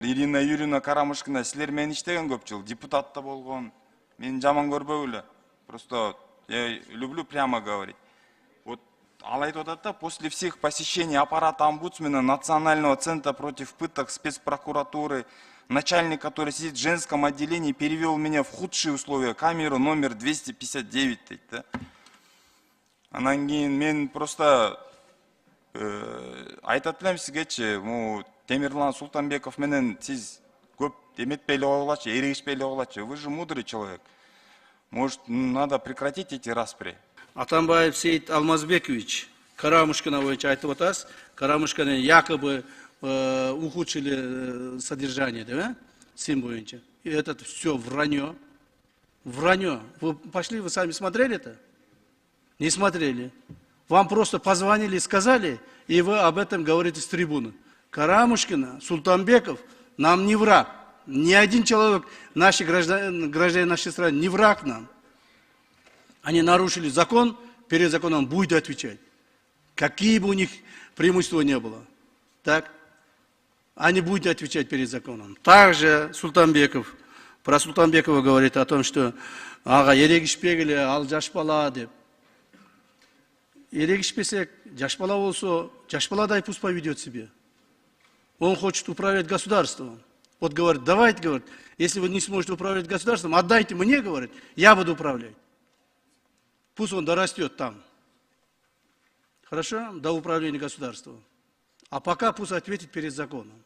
Ирина Юрьевна Карамушкина силер менен иштеген көп жыл, депутат да болгон. Мен жаман көрбөйлө. Просто я люблю прямо говорить. Вот ал айтып атат да, после всех посещений аппарата омбудсмена, Национального центра против пыток, спецпрокуратуры, начальник, который сидит в женском отделении, перевел меня в худшие условия, камеру номер 259. Да? Анан кийин мен просто айтат элем сизгечи, Темирлан Султанбеков менен сиз көп эметпей эле койгулачы, эрегишпей эле койгулачы. Вы же мудрый человек. Может, надо прекратить эти распри? Атамбаев Сейит Алмазбекович, Карамушкина боюнча айтып атасыз. Карамушкина якобы ухудшили содержание, да? Сим боюнча. И это все вранье. Вранье. Вы пошли, вы сами смотрели это? Не смотрели. Вам просто позвонили и сказали, и вы об этом говорите с трибуны. Карамушкина, Султанбеков нам не враг. Ни один человек, наши граждане нашей страны, не враг нам. Они нарушили закон, перед законом будет отвечать. Какие бы у них преимущества не было. Так? Они будут отвечать перед законом. Также Султанбеков, про Султанбекова говорит о том, что ага, ерегишпегиле, ал жаш бала деп. Ерегишпесек, жаш бала болсо, жаш баладай пусть поведет себя. Он хочет управлять государством. Вот говорит, давайте, говорит, если вы не сможете управлять государством, отдайте мне, говорит, я буду управлять. Пусть он дорастет там. Хорошо? До управления государством. А пока пусть ответит перед законом.